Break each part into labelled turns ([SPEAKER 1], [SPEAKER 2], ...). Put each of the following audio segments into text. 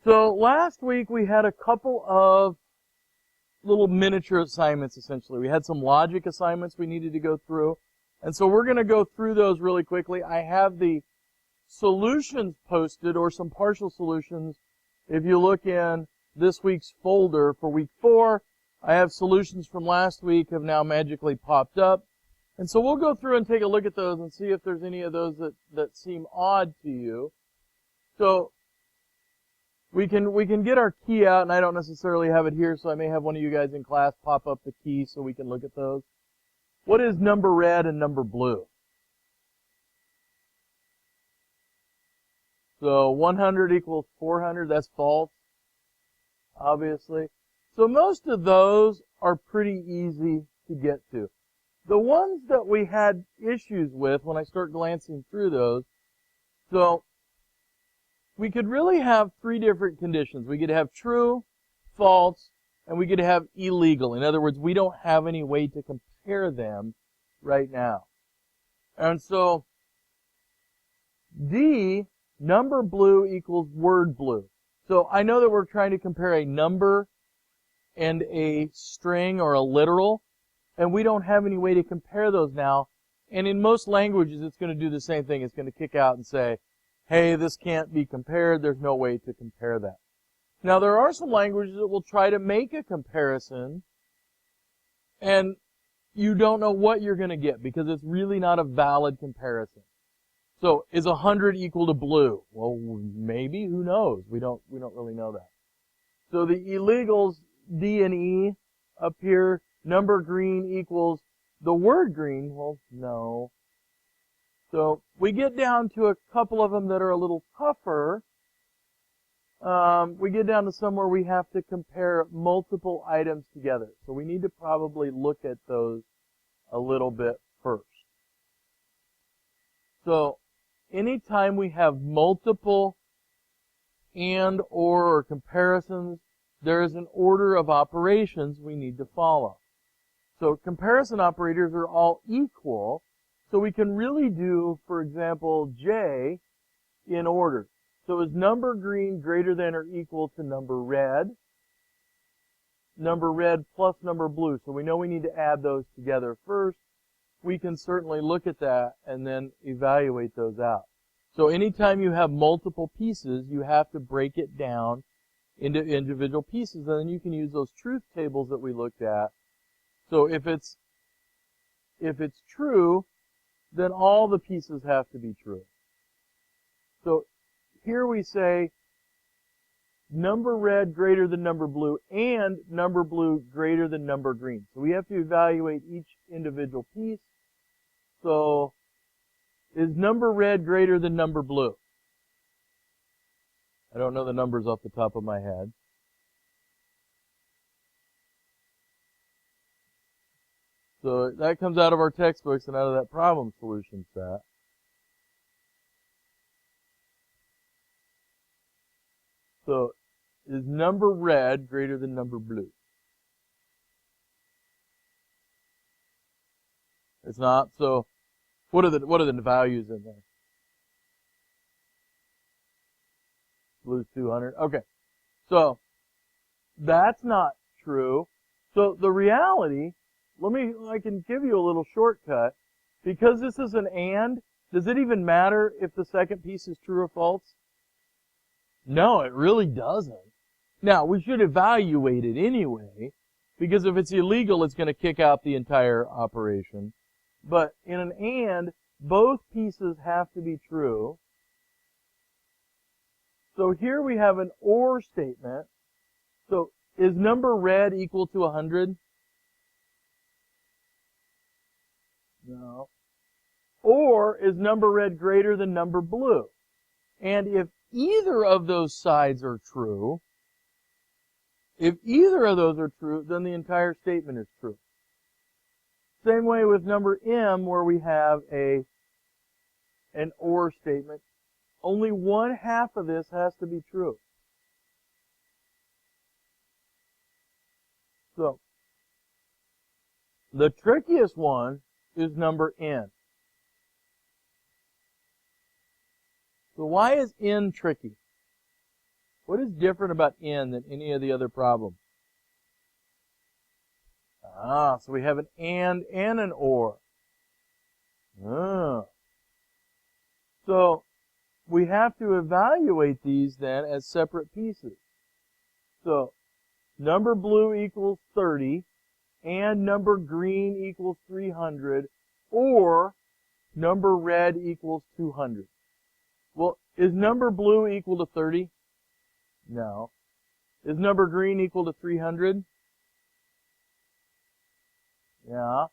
[SPEAKER 1] So last week we had a couple of little miniature assignments, essentially. We had some logic assignments we needed to go through. And so we're going to go through those really quickly. I have the solutions posted, or some partial solutions. If you look in this week's folder for week 4, I have solutions from last week have now magically popped up. And so we'll go through and take a look at those and see if there's any of those that seem odd to you. So we can get our key out, and I don't necessarily have it here, so I may have one of you guys in class pop up the key so we can look at those. What is number red and number blue? So 100 equals 400, that's false, obviously. So most of those are pretty easy to get to. The ones that we had issues with when I start glancing through those, so we could really have 3 different conditions. We could have true, false, and we could have illegal. In other words, we don't have any way to compare them right now. And so D, number blue equals word blue. So I know that we're trying to compare a number and a string or a literal, and we don't have any way to compare those now. And in most languages, it's going to do the same thing. It's going to kick out and say, hey, this can't be compared. There's no way to compare that. Now, there are some languages that will try to make a comparison, and you don't know what you're going to get because it's really not a valid comparison. So, is 100 equal to blue? Well, maybe. Who knows? We don't really know that. So the illegals, D and E, up here, number green equals the word green. Well, no. So we get down to a couple of them that are a little tougher. We get down to some where we have to compare multiple items together. So we need to probably look at those a little bit first. So anytime we have multiple and or comparisons, there is an order of operations we need to follow. So comparison operators are all equal. So we can really do, for example, J in order. So is number green greater than or equal to number red? Number red plus number blue. So we know we need to add those together first. We can certainly look at that and then evaluate those out. So anytime you have multiple pieces, you have to break it down into individual pieces, and then you can use those truth tables that we looked at. So if it's true, then all the pieces have to be true. So here we say number red greater than number blue and number blue greater than number green. So we have to evaluate each individual piece. So is number red greater than number blue? I don't know the numbers off the top of my head. So that comes out of our textbooks and out of that problem solution set. So is number red greater than number blue? It's not. So what are the values in there? Blue's 200. Okay. So that's not true. So the reality, I can give you a little shortcut. Because this is an and, does it even matter if the second piece is true or false? No, it really doesn't. Now, we should evaluate it anyway, because if it's illegal, it's going to kick out the entire operation. But in an and, both pieces have to be true. So here we have an or statement. So is number red equal to 100? No. Or is number red greater than number blue? And if either of those sides are true, then the entire statement is true. Same way with number M, where we have an or statement. Only 1/2 of this has to be true. So, the trickiest one is number N. So why is N tricky? What is different about n than any of the other problems? So we have an and an or. So we have to evaluate these then as separate pieces. So number blue equals 30, and number green equals 300, or number red equals 200. Well, is number blue equal to 30? No. Is number green equal to 300? Yeah.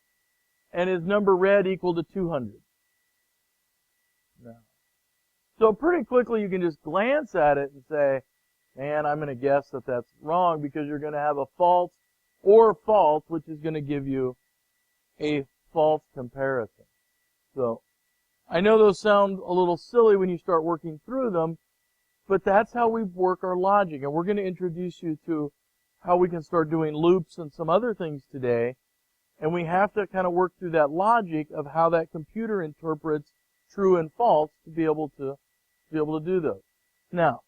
[SPEAKER 1] And is number red equal to 200? No. So pretty quickly you can just glance at it and say, man, I'm going to guess that that's wrong, because you're going to have a false or false, which is going to give you a false comparison. So I know those sound a little silly when you start working through them, but that's how we work our logic. And we're going to introduce you to how we can start doing loops and some other things today. And we have to kind of work through that logic of how that computer interprets true and false to be able to do those. Now,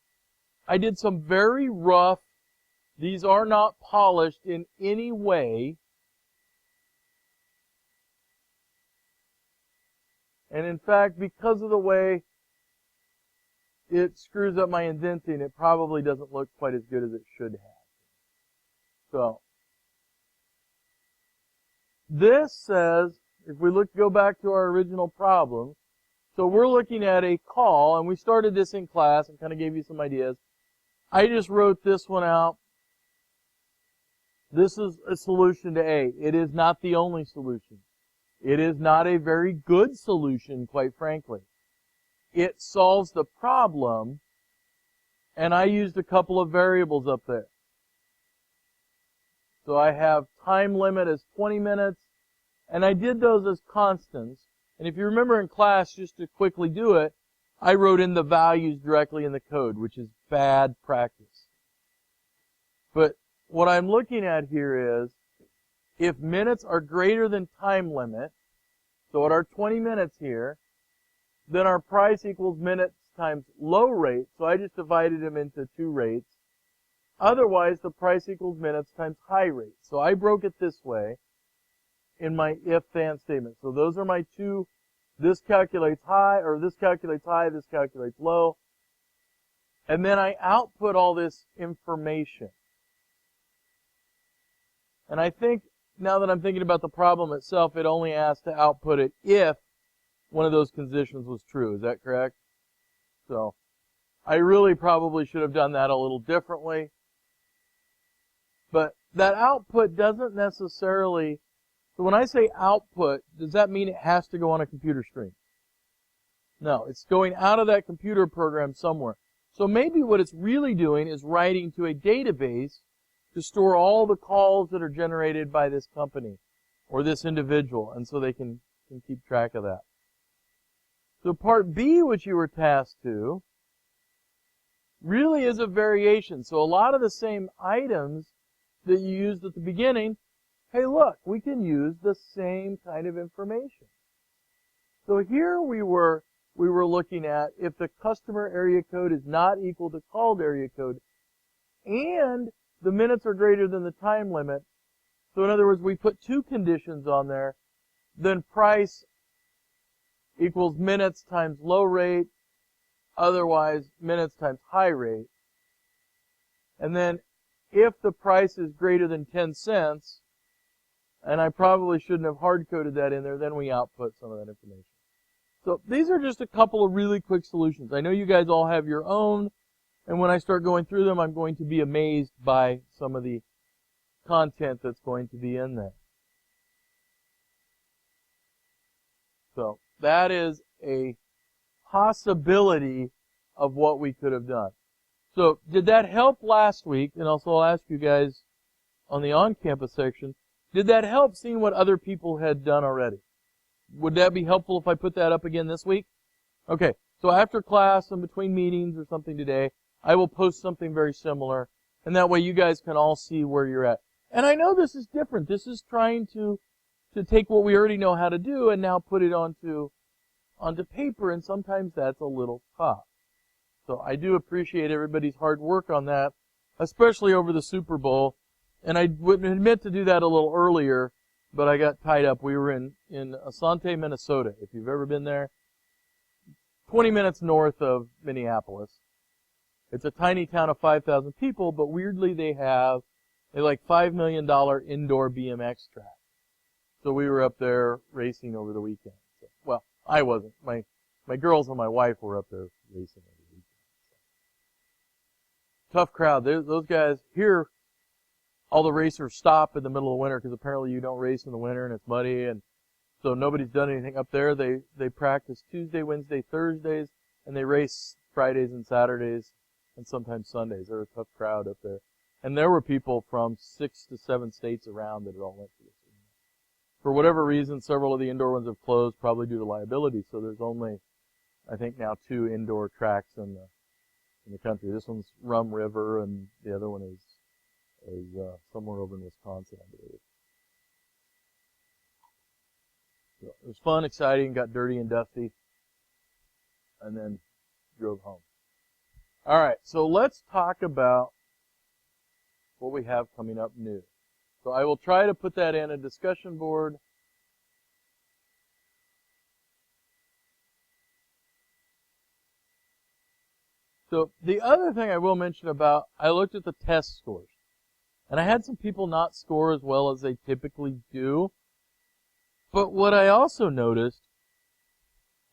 [SPEAKER 1] I did some very rough, these are not polished in any way. And in fact, because of the way it screws up my indenting, it probably doesn't look quite as good as it should have. So, this says, if we go back to our original problem, so we're looking at a call, and we started this in class and kind of gave you some ideas. I just wrote this one out. This is a solution to A. It is not the only solution. It is not a very good solution, quite frankly. It solves the problem, and I used a couple of variables up there. So I have time limit as 20 minutes, and I did those as constants. And if you remember in class, just to quickly do it, I wrote in the values directly in the code, which is bad practice. But what I'm looking at here is, if minutes are greater than time limit, so at our 20 minutes here, then our price equals minutes times low rate, so I just divided them into two rates. Otherwise, the price equals minutes times high rate. So I broke it this way in my if-then statement. So those are my two. This calculates high, or this calculates high, this calculates low. And then I output all this information. And I think, now that I'm thinking about the problem itself, it only asks to output it if one of those conditions was true. Is that correct? So I really probably should have done that a little differently. But that output doesn't necessarily, so when I say output, does that mean it has to go on a computer screen? No, it's going out of that computer program somewhere. So maybe what it's really doing is writing to a database to store all the calls that are generated by this company or this individual, and so they can keep track of that. So part B, which you were tasked to, really is a variation. So a lot of the same items that you used at the beginning, hey look, we can use the same kind of information. So here we were looking at if the customer area code is not equal to called area code, and the minutes are greater than the time limit. So in other words, we put two conditions on there, then price equals minutes times low rate, otherwise minutes times high rate. And then if the price is greater than 10 cents, and I probably shouldn't have hard-coded that in there, then we output some of that information. So these are just a couple of really quick solutions. I know you guys all have your own, and when I start going through them, I'm going to be amazed by some of the content that's going to be in there. So that is a possibility of what we could have done. So did that help last week? And also I'll ask you guys on the on-campus section, did that help seeing what other people had done already? Would that be helpful if I put that up again this week? Okay, so after class and between meetings or something today, I will post something very similar, and that way you guys can all see where you're at. And I know this is different. This is trying to take what we already know how to do and now put it onto paper, and sometimes that's a little tough. So I do appreciate everybody's hard work on that, especially over the Super Bowl. And I would have meant to do that a little earlier, but I got tied up. We were in Asante, Minnesota. If you've ever been there, 20 minutes north of Minneapolis. It's a tiny town of 5,000 people, but weirdly they have a like $5 million indoor BMX track. So we were up there racing over the weekend. So, well, I wasn't. My girls and my wife were up there racing over the weekend. So. Tough crowd. Those guys here, all the racers stop in the middle of winter because apparently you don't race in the winter and it's muddy, and so nobody's done anything up there. They practice Tuesday, Wednesday, Thursdays, and they race Fridays and Saturdays and sometimes Sundays. They're a tough crowd up there. And there were people from 6 to 7 states around that had all went to this. For whatever reason, several of the indoor ones have closed, probably due to liability, so there's only, I think now, 2 indoor tracks in the country. This one's Rum River, and the other one is somewhere over in Wisconsin, I believe. So it was fun, exciting, got dirty and dusty, and then drove home. All right, so let's talk about what we have coming up new. So I will try to put that in a discussion board. So the other thing I will mention about, I looked at the test scores. And I had some people not score as well as they typically do. But what I also noticed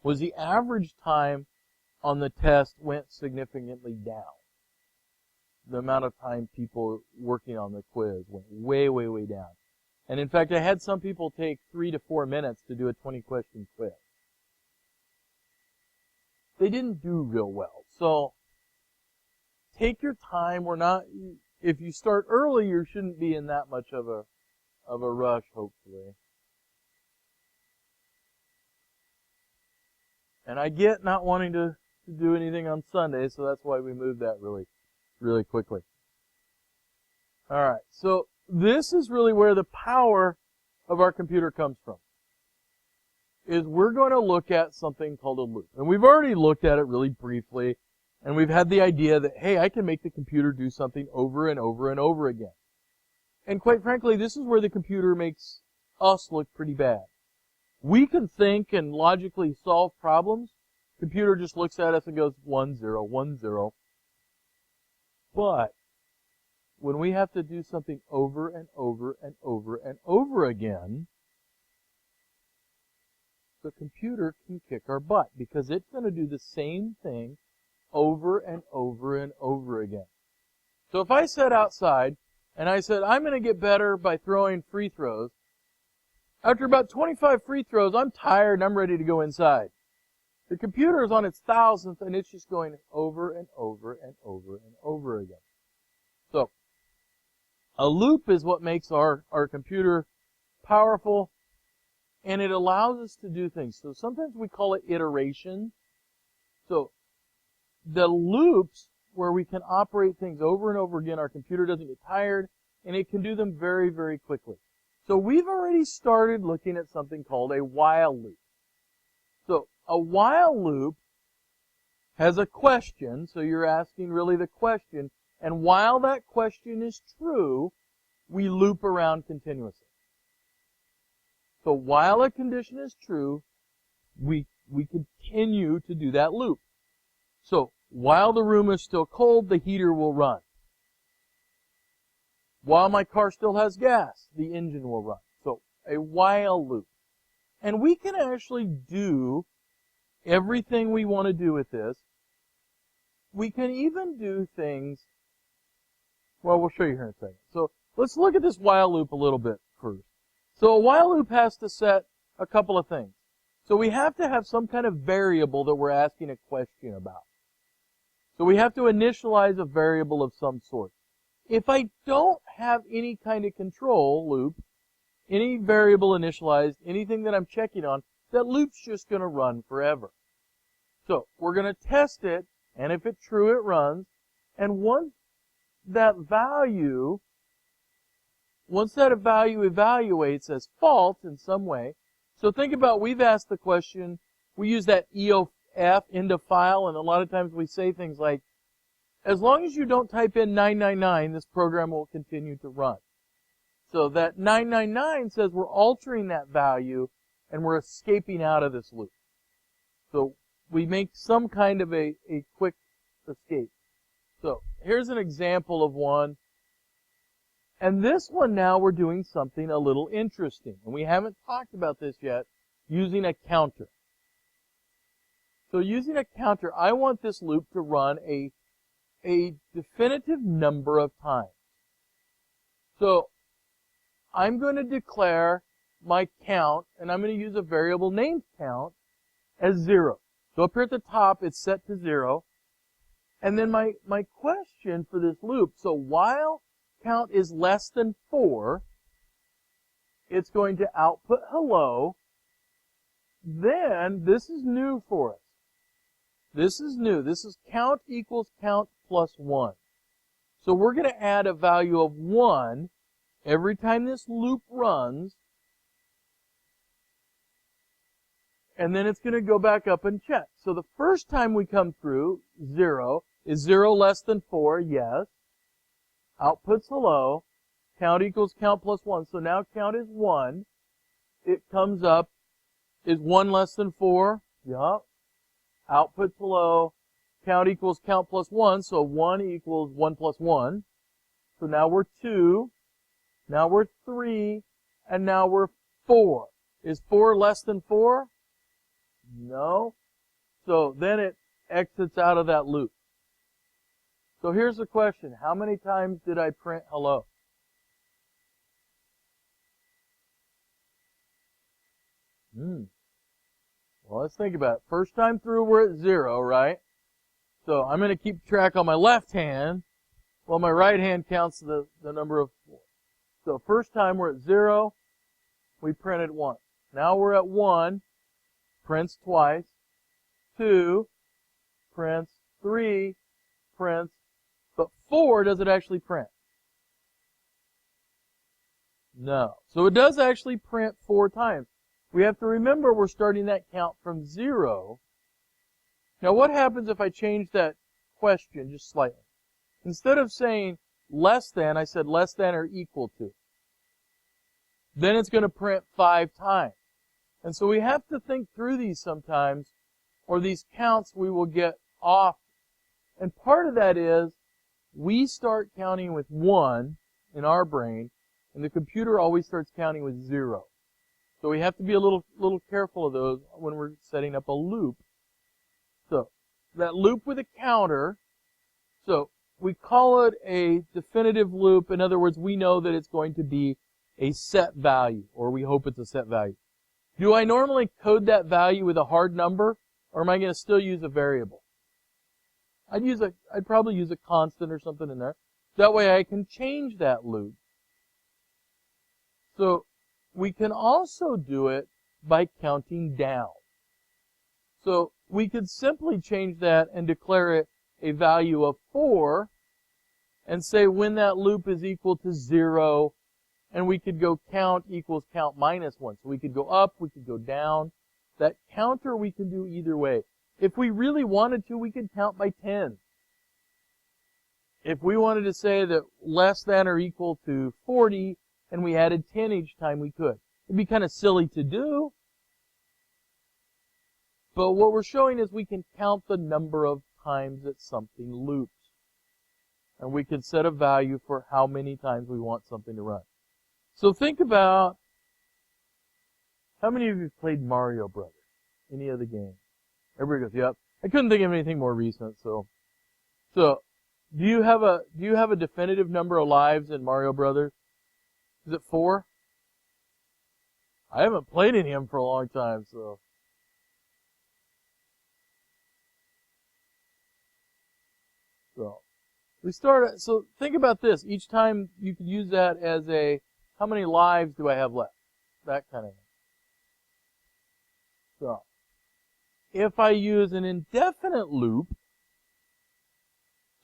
[SPEAKER 1] was the average time on the test went significantly down. The amount of time people working on the quiz went way, way, way down. And in fact, I had some people take 3 to 4 minutes to do a 20-question quiz. They didn't do real well. So take your time. If you start early, you shouldn't be in that much of a rush, hopefully. And I get not wanting to do anything on Sunday, so that's why we moved that really quickly. All right, so this is really where the power of our computer comes from. Is we're going to look at something called a loop. And we've already looked at it really briefly. And we've had the idea that, hey, I can make the computer do something over and over and over again. And quite frankly, this is where the computer makes us look pretty bad. We can think and logically solve problems. Computer just looks at us and goes 1, 0, 1, 0. But when we have to do something over and over and over and over again, the computer can kick our butt because it's going to do the same thing over and over and over again. So if I sat outside and I said, I'm going to get better by throwing free throws, after about 25 free throws, I'm tired and I'm ready to go inside. The computer is on its 1000th and it's just going over and over and over and over again. So a loop is what makes our computer powerful, and it allows us to do things. So sometimes we call it iteration. So the loops where we can operate things over and over again, our computer doesn't get tired, and it can do them very, very quickly. So we've already started looking at something called a while loop. So a while loop has a question, so you're asking really the question, and while that question is true, we loop around continuously. So while a condition is true, we continue to do that loop. So while the room is still cold, the heater will run. While my car still has gas, the engine will run. So a while loop. And we can actually do everything we want to do with this. We can even do things, well, we'll show you here in a second. So let's look at this while loop a little bit first. So a while loop has to set a couple of things. So we have to have some kind of variable that we're asking a question about. So we have to initialize a variable of some sort. If I don't have any kind of control loop, any variable initialized, anything that I'm checking on, that loop's just going to run forever. So we're going to test it, and if it's true, it runs. And once that value evaluates as false in some way, so think about, we've asked the question, we use that F into file, and a lot of times we say things like, as long as you don't type in 999, this program will continue to run. So that 999 says we're altering that value and we're escaping out of this loop. So we make some kind of a quick escape. So here's an example of one. And this one now we're doing something a little interesting. And we haven't talked about this yet, using a counter. So using a counter, I want this loop to run a definitive number of times. So I'm going to declare my count, and I'm going to use a variable named count as 0. So up here at the top, it's set to 0. And then my question for this loop, so while count is less than 4, it's going to output hello. Then, this is new for us. This is new. This is count equals count plus 1. So we're going to add a value of 1 every time this loop runs. And then it's going to go back up and check. So the first time we come through, 0. Is 0 less than 4? Yes. Outputs hello. Count equals count plus 1. So now count is 1. It comes up. Is 1 less than 4? Yup. Outputs hello. Count equals count plus 1. So 1 equals 1 plus 1. So now we're 2. Now we're 3. And now we're 4. Is 4 less than 4? No. So then it exits out of that loop. So here's the question. How many times did I print hello? Well, let's think about it. First time through, we're at 0, right? So I'm going to keep track on my left hand, while my right hand counts the number of 4. So first time we're at 0, we printed once. Now we're at 1, prints twice. 2, prints. 3, prints. But 4, does it actually print? No. So it does actually print 4 times. We have to remember we're starting that count from 0. Now what happens if I change that question just slightly? Instead of saying less than, I said less than or equal to. Then it's going to print 5 times. And so we have to think through these sometimes, or these counts we will get off. And part of that is we start counting with 1 in our brain, and the computer always starts counting with 0. So we have to be a little careful of those when we're setting up a loop. So that loop with a counter, so we call it a definitive loop. In other words, we know that it's going to be a set value, or we hope it's a set value. Do I normally code that value with a hard number, or am I going to still use a variable? I'd probably use a constant or something in there. That way I can change that loop. So we can also do it by counting down. So we could simply change that and declare it a value of 4 and say when that loop is equal to 0, and we could go count equals count minus 1. So we could go up, we could go down. That counter we can do either way. If we really wanted to, we could count by 10. If we wanted to say that less than or equal to 40, and we added 10 each time, we could. It'd be kind of silly to do. But what we're showing is we can count the number of times that something loops. And we can set a value for how many times we want something to run. So think about, how many of you have played Mario Brothers? Any other game? Everybody goes, yep. I couldn't think of anything more recent, so do you have a definitive number of lives in Mario Brothers? Is it 4? I haven't played any of them for a long time, so. So think about this. Each time you could use that as a, how many lives do I have left? That kind of thing. So, if I use an indefinite loop,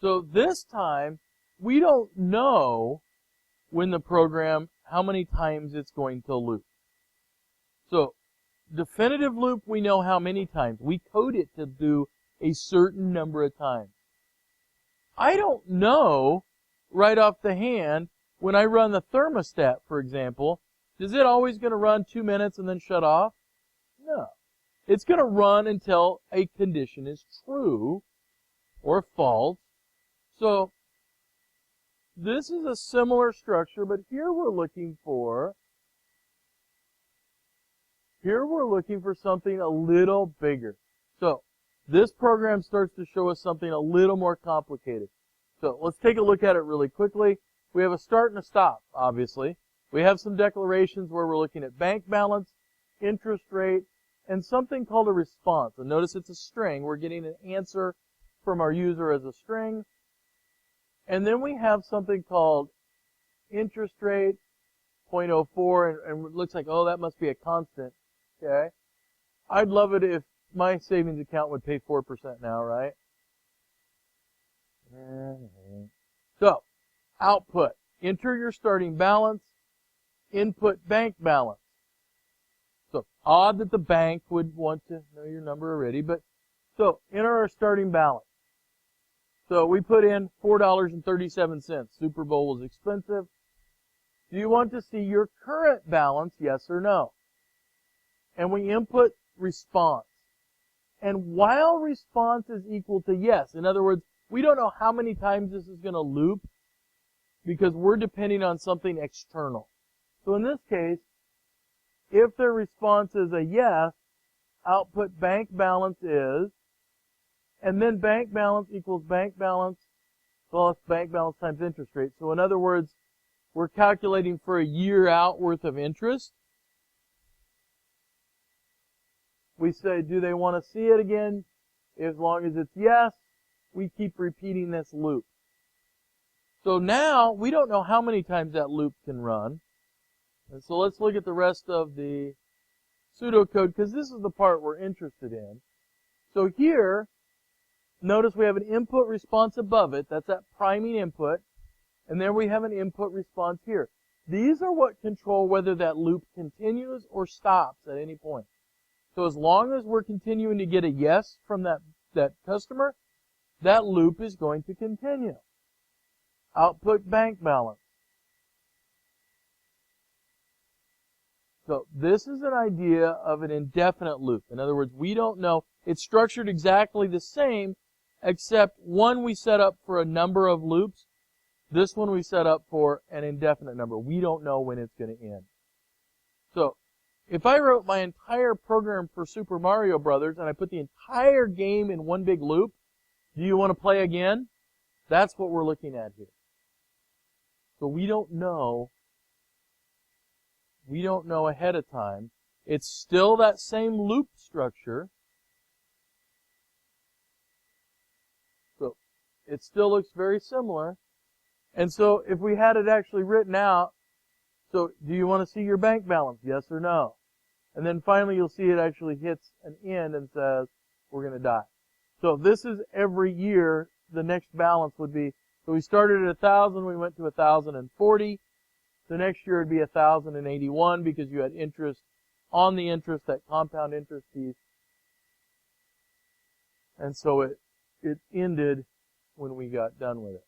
[SPEAKER 1] so this time, we don't know when the program, how many times it's going to loop. So, definitive loop, we know how many times. We code it to do a certain number of times. I don't know right off the hand, when I run the thermostat, for example, is it always going to run 2 minutes and then shut off? No. It's going to run until a condition is true or false. So this is a similar structure, but here we're looking for something a little bigger. So this program starts to show us something a little more complicated. So let's take a look at it really quickly. We have a start and a stop, obviously. We have some declarations where we're looking at bank balance, interest rate, and something called a response. And notice it's a string. We're getting an answer from our user as a string. And then we have something called interest rate, 0.04, and it looks like, oh, that must be a constant. Okay? I'd love it if my savings account would pay 4% now, right? So, output. Enter your starting balance. Input bank balance. So, odd that the bank would want to know your number already, but so, enter our starting balance. So, we put in $4.37. Super Bowl was expensive. Do you want to see your current balance, yes or no? And we input response. And while response is equal to yes, in other words, we don't know how many times this is going to loop because we're depending on something external. So in this case, if the response is a yes, output bank balance is, and then bank balance equals bank balance plus bank balance times interest rate. So in other words, we're calculating for a year out worth of interest. We say, do they want to see it again? As long as it's yes, we keep repeating this loop. So now, we don't know how many times that loop can run. And so let's look at the rest of the pseudocode, because this is the part we're interested in. So here, notice we have an input response above it. That's that priming input. And then we have an input response here. These are what control whether that loop continues or stops at any point. So as long as we're continuing to get a yes from that customer, that loop is going to continue. Output bank balance. So this is an idea of an indefinite loop. In other words, we don't know. It's structured exactly the same, except one we set up for a number of loops. This one we set up for an indefinite number. We don't know when it's going to end. So if I wrote my entire program for Super Mario Brothers and I put the entire game in one big loop, do you want to play again? That's what we're looking at here. So we don't know. We don't know ahead of time. It's still that same loop structure. So it still looks very similar. And so if we had it actually written out, so do you want to see your bank balance? Yes or no? And then finally you'll see it actually hits an end and says, we're going to die. So this is every year, the next balance would be, so we started at 1,000, we went to 1,040. The next year would be 1,081 because you had interest on the interest, that compound interest piece. And so it ended when we got done with it.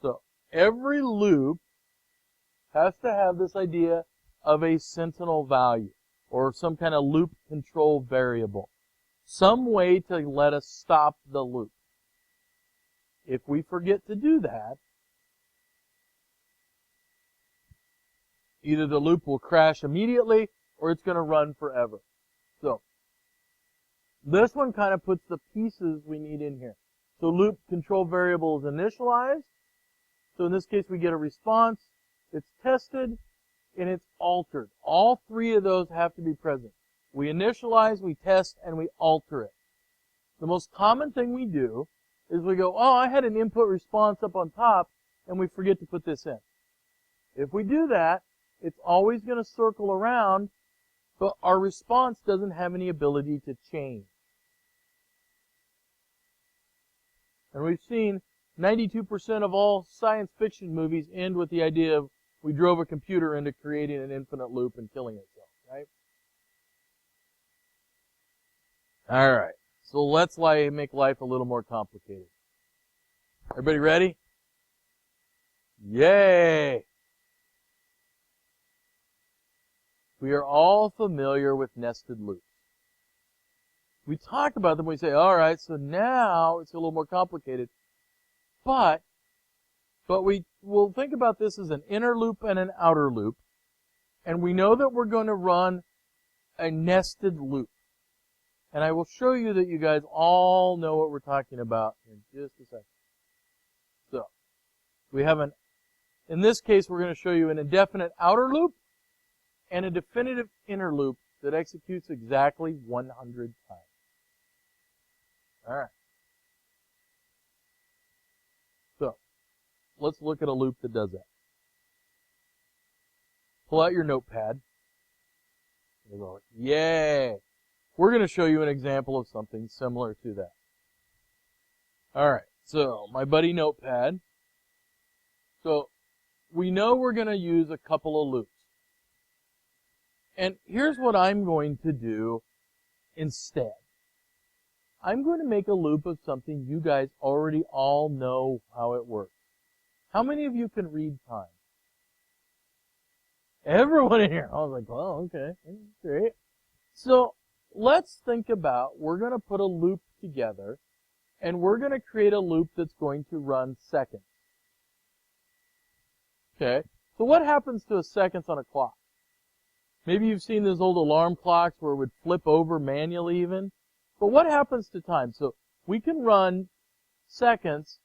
[SPEAKER 1] So every loop has to have this idea of a sentinel value or some kind of loop control variable. Some way to let us stop the loop. If we forget to do that, either the loop will crash immediately or it's going to run forever. So this one kind of puts the pieces we need in here. So loop control variable is initialized. So in this case we get a response, it's tested, and it's altered. All three of those have to be present. We initialize, we test, and we alter it. The most common thing we do is we go, oh, I had an input response up on top, and we forget to put this in. If we do that, it's always going to circle around, but our response doesn't have any ability to change. And we've seen 92% of all science fiction movies end with the idea of we drove a computer into creating an infinite loop and killing itself, right? All right. So let's make life a little more complicated. Everybody ready? Yay! We are all familiar with nested loops. We talk about them, we say, all right, so now it's a little more complicated. But we will think about this as an inner loop and an outer loop. And we know that we're going to run a nested loop. And I will show you that you guys all know what we're talking about in just a second. So, we have in this case, we're going to show you an indefinite outer loop and a definitive inner loop that executes exactly 100 times. All right. So, let's look at a loop that does that. Pull out your notepad. Yay! We're going to show you an example of something similar to that. All right. So, my buddy Notepad. So, we know we're going to use a couple of loops. And here's what I'm going to do instead. I'm going to make a loop of something you guys already all know how it works. How many of you can read time? Everyone in here. I was like, oh, okay. Great. So, let's think about, we're going to put a loop together, and we're going to create a loop that's going to run seconds. Okay? So what happens to a seconds on a clock? Maybe you've seen those old alarm clocks where it would flip over manually even. But what happens to time? So we can run seconds,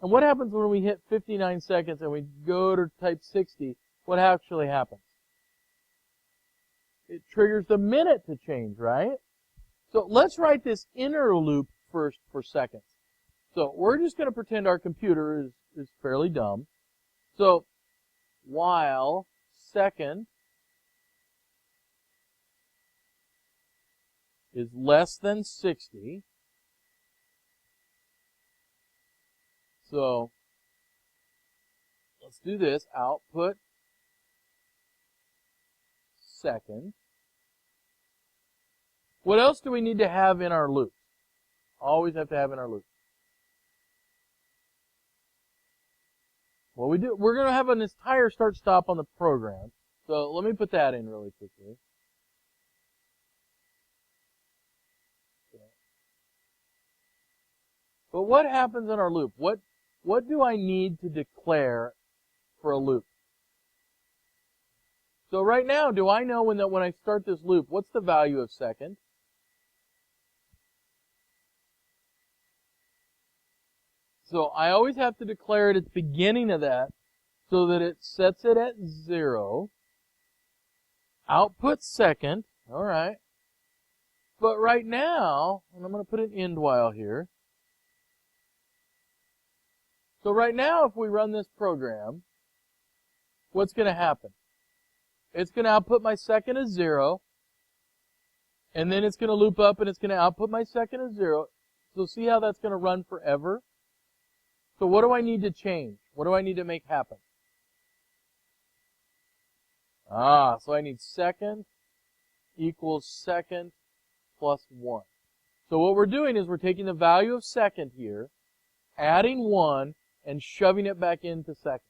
[SPEAKER 1] and what happens when we hit 59 seconds and we go to type 60? What actually happens? It triggers the minute to change, right? So let's write this inner loop first for seconds. So we're just going to pretend our computer is fairly dumb. So while second is less than 60, so let's do this, output second. What else do we need to have in our loop? Always have to have in our loop. Well, we're going to have an entire start-stop on the program. So let me put that in really quickly. Okay. But what happens in our loop? What do I need to declare for a loop? So right now, do I know when I start this loop, what's the value of second? So I always have to declare it at the beginning of that so that it sets it at 0. Output second. All right. But right now, and I'm going to put an end while here. So right now, if we run this program, what's going to happen? It's going to output my second as 0. And then it's going to loop up and it's going to output my second as 0. So see how that's going to run forever? So what do I need to change? What do I need to make happen? So I need second equals second plus 1. So what we're doing is we're taking the value of second here, adding 1, and shoving it back into second.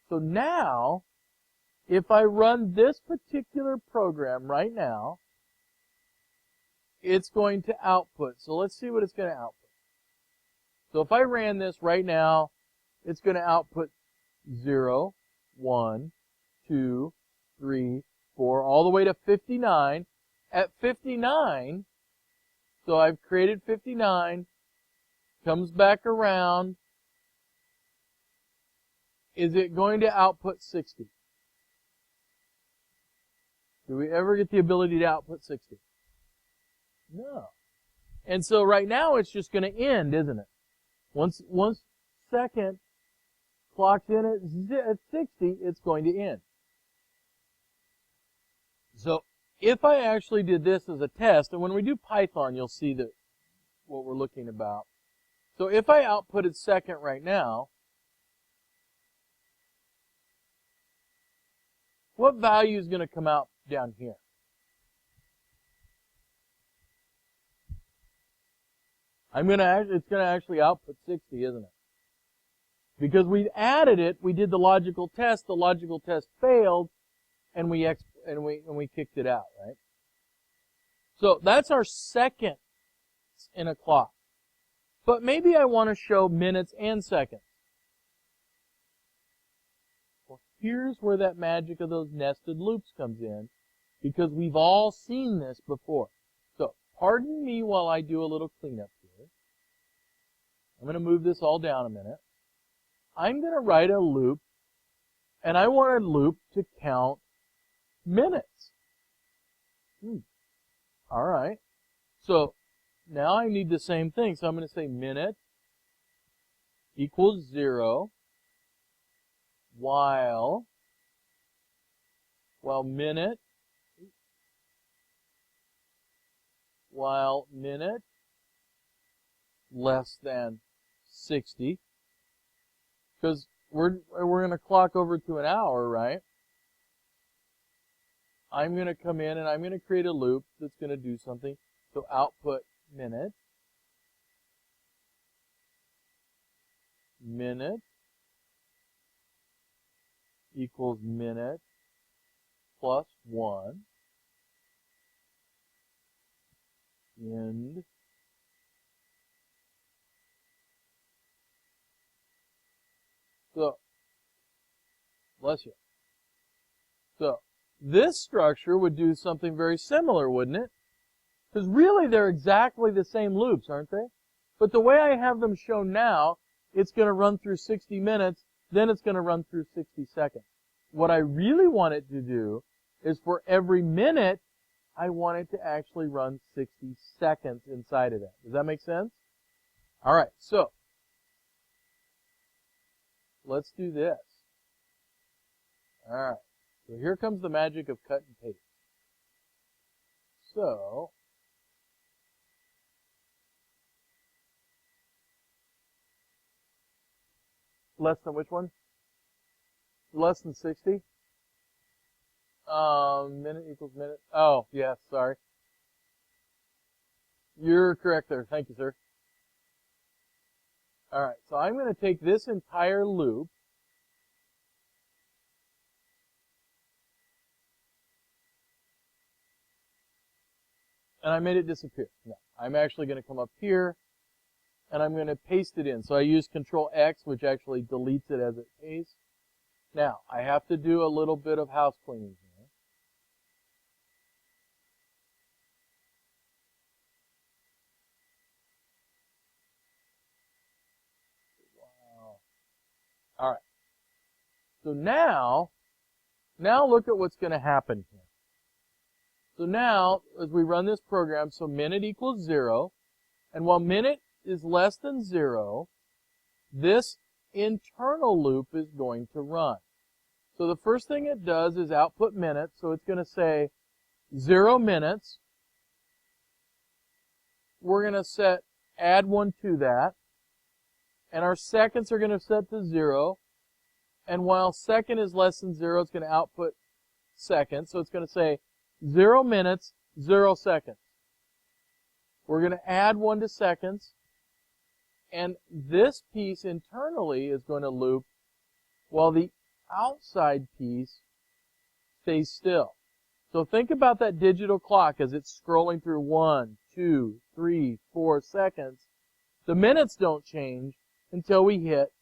[SPEAKER 1] So now, if I run this particular program right now, it's going to output. So let's see what it's going to output. So if I ran this right now, it's going to output 0, 1, 2, 3, 4, all the way to 59. At 59, so I've created 59, comes back around. Is it going to output 60? Do we ever get the ability to output 60? No. And so right now it's just going to end, isn't it? Once second clocks in at 60, it's going to end. So if I actually did this as a test, and when we do Python, you'll see that what we're looking about. So if I outputted second right now, what value is going to come out down here? It's gonna actually output 60, isn't it? Because we've added it, we did the logical test failed, and we kicked it out, right? So that's our second in a clock. But maybe I want to show minutes and seconds. Well, here's where that magic of those nested loops comes in, because we've all seen this before. So, pardon me while I do a little cleanup here. I'm going to move this all down a minute. I'm going to write a loop, and I want a loop to count minutes. All right. So, now I need the same thing. So I'm going to say minute equals 0 while minute less than 60, because we're going to clock over to an hour, right? I'm going to come in and I'm going to create a loop that's going to do something. So output minute equals minute plus 1 end so bless you. So this structure would do something very similar, wouldn't it? Because really they're exactly the same loops, aren't they? But the way I have them shown now, it's going to run through 60 minutes, then it's going to run through 60 seconds. What I really want it to do is for every minute, I want it to actually run 60 seconds inside of that. Does that make sense? All right, so let's do this. All right, so here comes the magic of cut and paste. So less than which one? Less than 60? Minute equals minute. Oh, yes, sorry. You're correct there. Thank you, sir. All right, so I'm going to take this entire loop and I made it disappear. No, I'm actually going to come up here and I'm going to paste it in. So I use Control X, which actually deletes it as it pastes. Now, I have to do a little bit of house cleaning here. Wow. All right. So now look at what's going to happen here. So now, as we run this program, so minute equals 0, and while minute is less than 0, this internal loop is going to run. So the first thing it does is output minutes, so it's going to say 0 minutes. We're going to add 1 to that, and our seconds are going to set to 0, and while second is less than 0, it's going to output seconds, so it's going to say 0 minutes, 0 seconds. We're going to add 1 to seconds, and this piece internally is going to loop while the outside piece stays still. So think about that digital clock as it's scrolling through 1, 2, 3, 4 seconds. The minutes don't change until we hit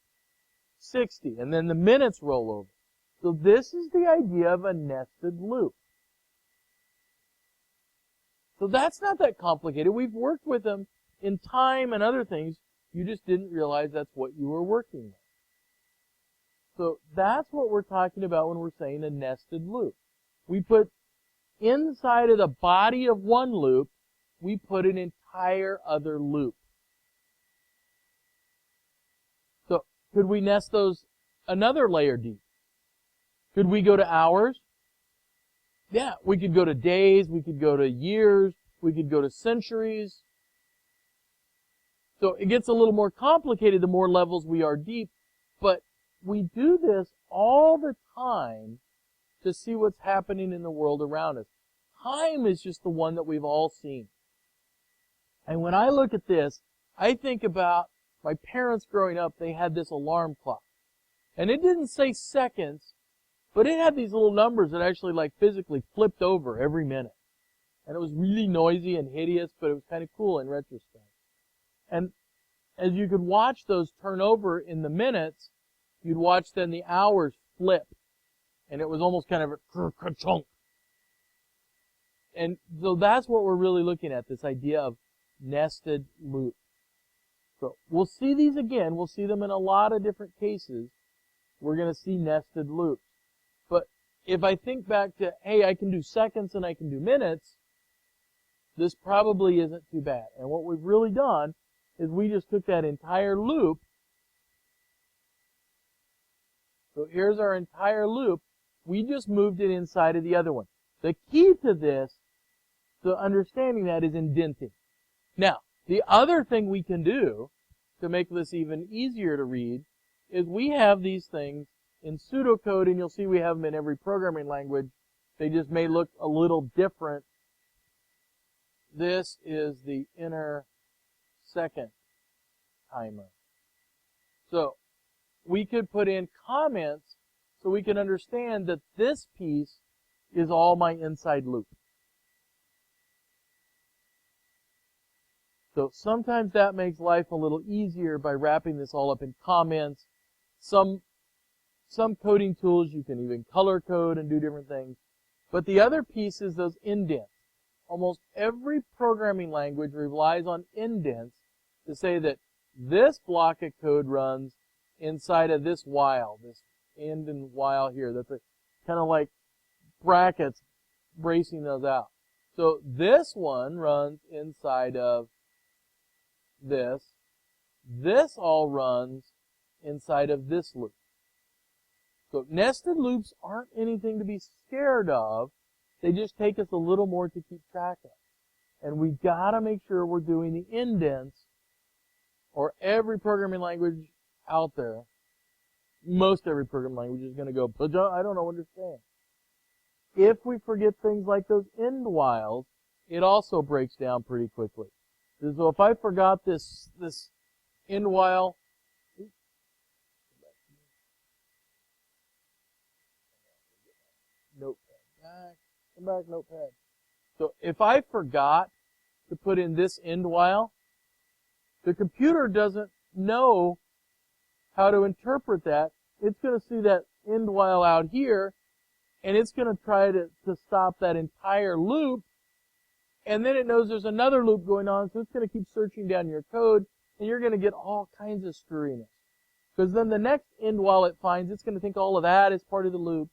[SPEAKER 1] 60, and then the minutes roll over. So this is the idea of a nested loop. So that's not that complicated. We've worked with them in time and other things. You just didn't realize that's what you were working with. So that's what we're talking about when we're saying a nested loop. We put inside of the body of one loop, we put an entire other loop. So could we nest those another layer deep? Could we go to hours? Yeah, we could go to days, we could go to years, we could go to centuries. So it gets a little more complicated the more levels we are deep, but we do this all the time to see what's happening in the world around us. Time is just the one that we've all seen. And when I look at this, I think about my parents growing up, they had this alarm clock. And it didn't say seconds, but it had these little numbers that actually like physically flipped over every minute. And it was really noisy and hideous, but it was kind of cool in retrospect. And as you could watch those turn over in the minutes, you'd watch then the hours flip. And it was almost kind of a ka-chunk. And so that's what we're really looking at, this idea of nested loops. So we'll see these again. We'll see them in a lot of different cases. We're going to see nested loops. But if I think back to, hey, I can do seconds and I can do minutes, this probably isn't too bad. And what we've really done is we just took that entire loop. So here's our entire loop. We just moved it inside of the other one. The key to this, to understanding that, is indenting. Now, the other thing we can do to make this even easier to read is we have these things in pseudocode, and you'll see we have them in every programming language. They just may look a little different. This is the inner second timer. So we could put in comments so we can understand that this piece is all my inside loop. So sometimes that makes life a little easier by wrapping this all up in comments. Some coding tools you can even color code and do different things. But the other piece is those indents. Almost every programming language relies on indents to say that this block of code runs inside of this while, this end and while here. That's kind of like brackets bracing those out. So this one runs inside of this. This all runs inside of this loop. So nested loops aren't anything to be scared of. They just take us a little more to keep track of. And we gotta make sure we're doing the indents, or every programming language out there, most every programming language is gonna go, I don't understand. If we forget things like those end whiles, it also breaks down pretty quickly. So if I forgot this end while, notepad, come back, notepad. So if I forgot to put in this end while, the computer doesn't know how to interpret that. It's going to see that end while out here, and it's going to try to stop that entire loop, and then it knows there's another loop going on, so it's going to keep searching down your code, and you're going to get all kinds of screwiness. Because then the next end while it finds, it's going to think all of that is part of the loop.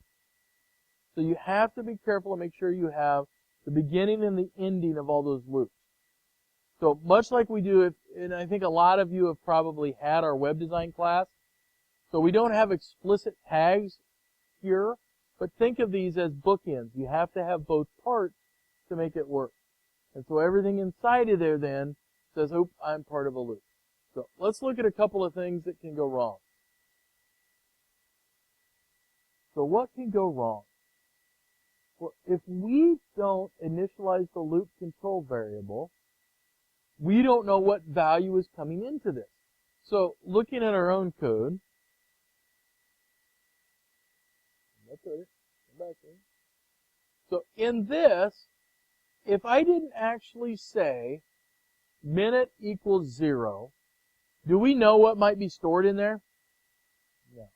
[SPEAKER 1] So you have to be careful and make sure you have the beginning and the ending of all those loops. So much like we do, and I think a lot of you have probably had our web design class, so we don't have explicit tags here, but think of these as bookends. You have to have both parts to make it work. And so everything inside of there then says, oh, I'm part of a loop. So let's look at a couple of things that can go wrong. So what can go wrong? Well, if we don't initialize the loop control variable, we don't know what value is coming into this. So looking at our own code, so in this, if I didn't actually say minute equals 0, do we know what might be stored in there? No.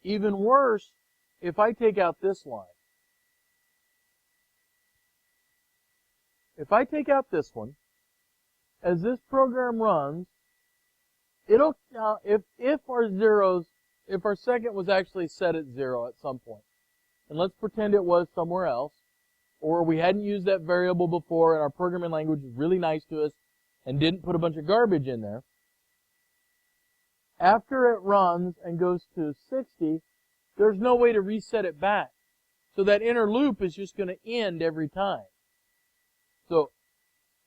[SPEAKER 1] Even worse, if I take out this line. If I take out this one, as this program runs, it'll count if our second was actually set at 0 at some point. And let's pretend it was somewhere else, or we hadn't used that variable before and our programming language is really nice to us and didn't put a bunch of garbage in there. After it runs and goes to 60, there's no way to reset it back. So that inner loop is just going to end every time. So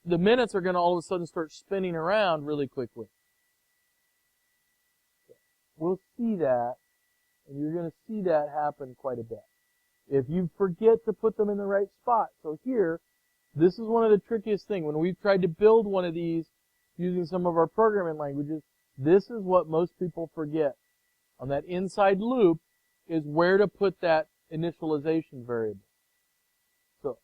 [SPEAKER 1] the minutes are going to all of a sudden start spinning around really quickly. We'll see that, and you're going to see that happen quite a bit if you forget to put them in the right spot. So here, This is one of the trickiest things. When we've tried to build one of these using some of our programming languages, this is what most people forget. On that inside loop is where to put that initialization variable. So,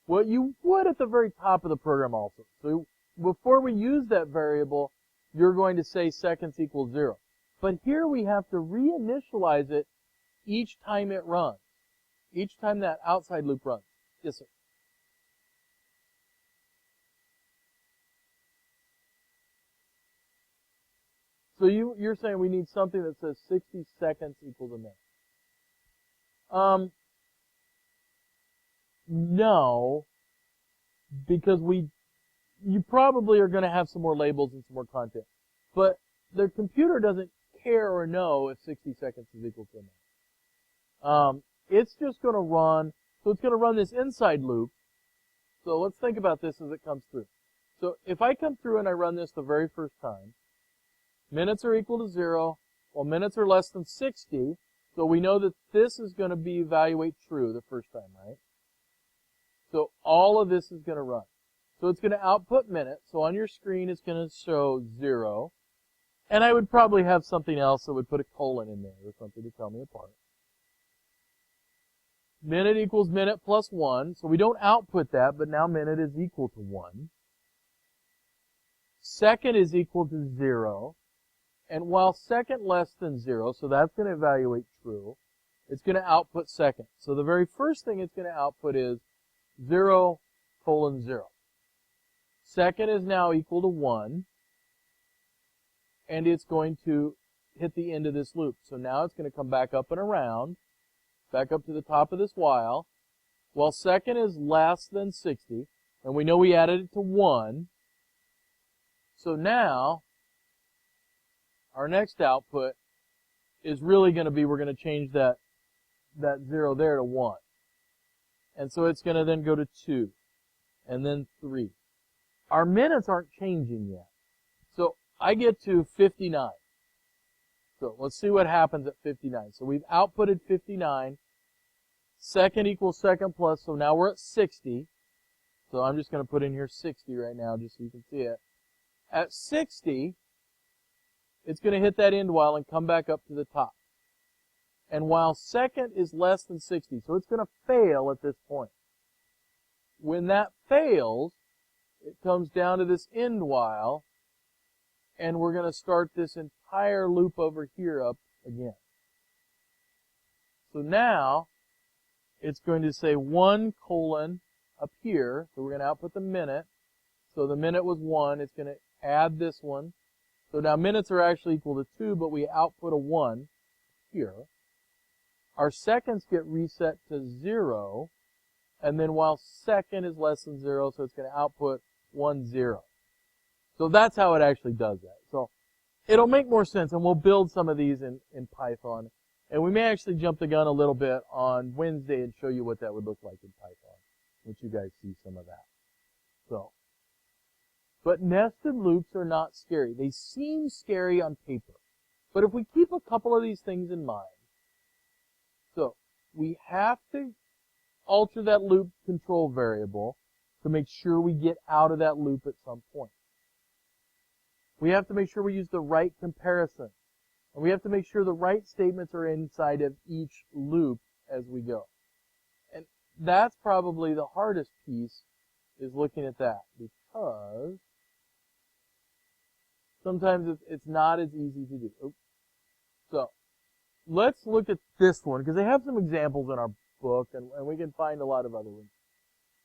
[SPEAKER 1] what you would at the very top of the program also. So, before we use that variable, you're going to say seconds equals 0. But here we have to reinitialize it each time it runs. Each time that outside loop runs. Yes, sir. So you're saying we need something that says 60 seconds equals a minute. No, because you probably are going to have some more labels and some more content. But the computer doesn't care or know if 60 seconds is equal to a minute. It's just going to run, so it's going to run this inside loop. So let's think about this as it comes through. So if I come through and I run this the very first time, minutes are equal to 0, well, minutes are less than 60, so we know that this is going to be evaluate true the first time, right? So all of this is going to run. So it's going to output minutes, so on your screen it's going to show 0, and I would probably have something else that would put a colon in there or something to tell me apart. Minute equals minute plus 1, so we don't output that, but now minute is equal to 1. Second is equal to 0. And while second less than 0, so that's going to evaluate true, it's going to output second. So the very first thing it's going to output is 0, 0. Second is now equal to 1, and it's going to hit the end of this loop. So now it's going to come back up and around, back up to the top of this while second is less than 60, and we know we added it to 1. So now, our next output is really going to be, we're going to change that 0 there to 1. And so it's going to then go to 2, and then 3. Our minutes aren't changing yet. So I get to 59. So let's see what happens at 59. So we've outputted 59. Second equals second plus, so now we're at 60. So I'm just going to put in here 60 right now just so you can see it. At 60, it's going to hit that end while and come back up to the top. And while second is less than 60, so it's going to fail at this point. When that fails, it comes down to this end while, and we're going to start this entire loop over here up again. So now, it's going to say 1 colon up here, so we're going to output the minute. So the minute was 1, it's going to add this one. So now minutes are actually equal to 2, but we output a 1 here. Our seconds get reset to 0, and then while second is less than 0, so it's going to output 1, 0. So that's how it actually does that. So it'll make more sense, and we'll build some of these in Python. And we may actually jump the gun a little bit on Wednesday and show you what that would look like in Python, once you guys see some of that. So, but nested loops are not scary. They seem scary on paper. But if we keep a couple of these things in mind, so we have to alter that loop control variable to make sure we get out of that loop at some point. We have to make sure we use the right comparison. And we have to make sure the right statements are inside of each loop as we go. And that's probably the hardest piece, is looking at that, because sometimes it's not as easy to do. Oops. So let's look at this one, because they have some examples in our book, and we can find a lot of other ones.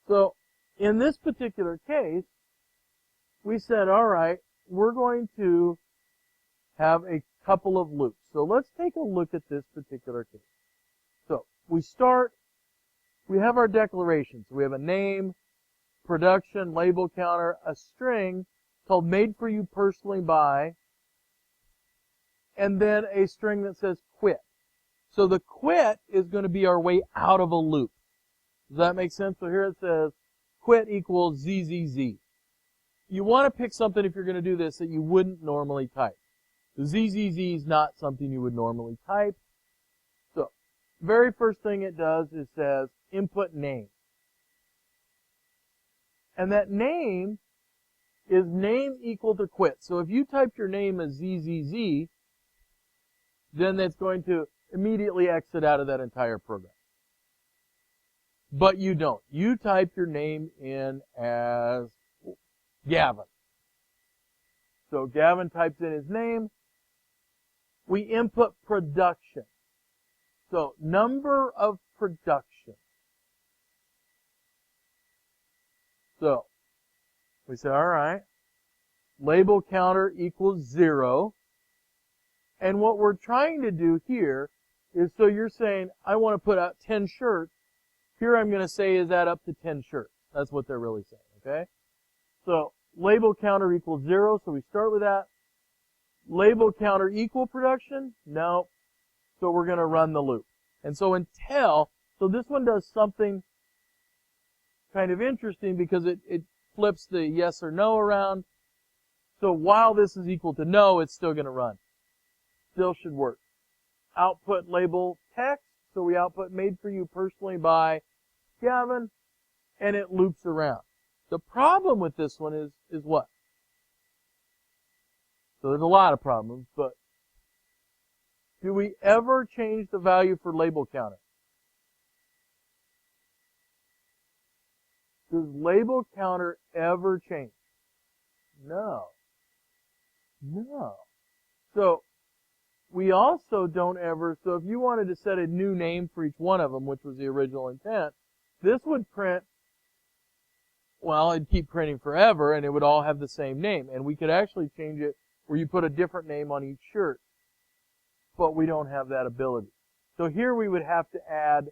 [SPEAKER 1] So in this particular case, we said, all right, we're going to have a couple of loops. So let's take a look at this particular case. So we have our declarations. We have a name, production, label counter, a string called made for you personally by, and then a string that says quit. So the quit is going to be our way out of a loop. Does that make sense? So here it says quit equals ZZZ. You want to pick something, if you're going to do this, that you wouldn't normally type. The ZZZ is not something you would normally type. So, very first thing it does is says input name. And that name is name equal to quit. So if you typed your name as ZZZ, then that's going to immediately exit out of that entire program. But you don't. You type your name in as Gavin. So Gavin types in his name. We input production. So number of production. So we say, all right, label counter equals 0. And what we're trying to do here is, so you're saying, I want to put out 10 shirts. Here I'm going to say, is that up to 10 shirts? That's what they're really saying, okay? So label counter equals 0, so we start with that. Label counter equal production? No. So we're going to run the loop. And so so this one does something kind of interesting because it flips the yes or no around. So while this is equal to no, it's still going to run. Still should work. Output label text. So we output made for you personally by Gavin, and it loops around. The problem with this one is what? So there's a lot of problems, but do we ever change the value for label counter? Does label counter ever change? No. No. So we also don't ever, so if you wanted to set a new name for each one of them, which was the original intent, this would print, well, it'd keep printing forever, and it would all have the same name. And we could actually change it where you put a different name on each shirt. But we don't have that ability. So here we would have to add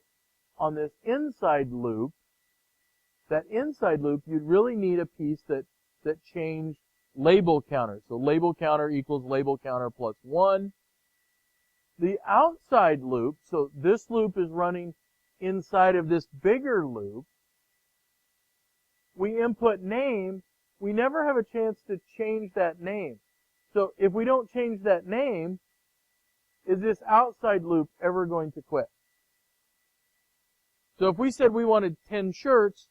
[SPEAKER 1] on this inside loop, that inside loop, you'd really need a piece that changed label counter. So label counter equals label counter plus 1. The outside loop, so this loop is running inside of this bigger loop. We input name. We never have a chance to change that name. So if we don't change that name, is this outside loop ever going to quit? So if we said we wanted 10 shirts,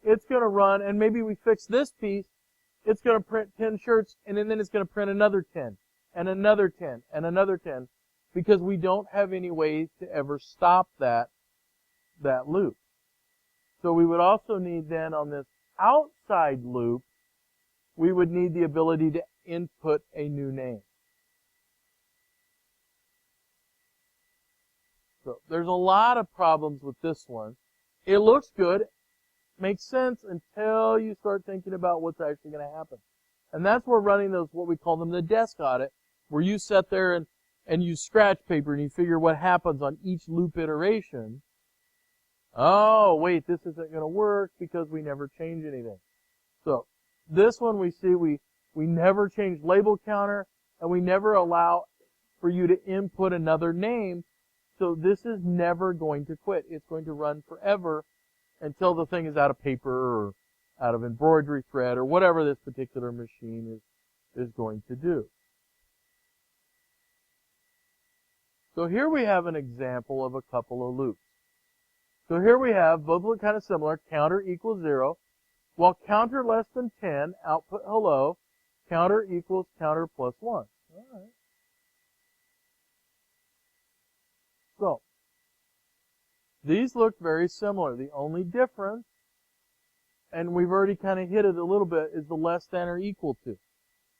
[SPEAKER 1] it's going to run, and maybe we fix this piece, it's going to print 10 shirts, and then it's going to print another 10, and another 10, and another 10, because we don't have any way to ever stop that loop. So we would also need then on this outside loop, we would need the ability to input a new name. So there's a lot of problems with this one. It looks good, makes sense until you start thinking about what's actually going to happen. And that's where running those, what we call them, the desk audit, where you sit there and use scratch paper and you figure what happens on each loop iteration. Oh, wait, this isn't going to work because we never change anything. So this one we see we never change label counter, and we never allow for you to input another name. So this is never going to quit. It's going to run forever until the thing is out of paper or out of embroidery thread or whatever this particular machine is going to do. So here we have an example of a couple of loops. So here we have, both look kind of similar, counter equals 0. While counter less than 10, output hello, counter equals counter plus 1. All right. So, these look very similar. The only difference, and we've already kind of hit it a little bit, is the less than or equal to.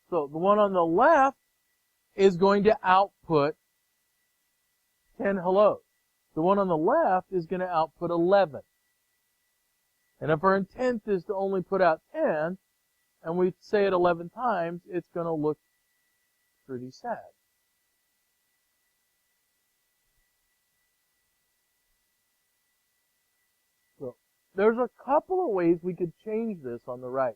[SPEAKER 1] So, the one on the left is going to output 10 hellos. The one on the left is going to output 11. And if our intent is to only put out 10, and we say it 11 times, it's going to look pretty sad. So there's a couple of ways we could change this on the right.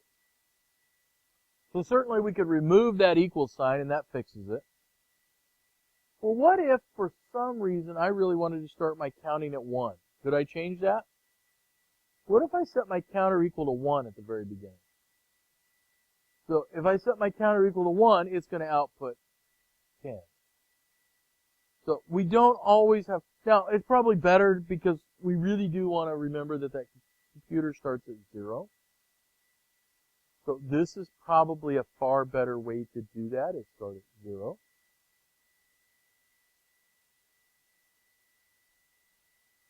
[SPEAKER 1] So certainly we could remove that equal sign, and that fixes it. Well, what if, for some reason, I really wanted to start my counting at 1? Could I change that? What if I set my counter equal to 1 at the very beginning? So if I set my counter equal to 1, it's going to output 10. So we don't always have, now it's probably better because we really do want to remember that computer starts at 0. So this is probably a far better way to do that, is start at 0.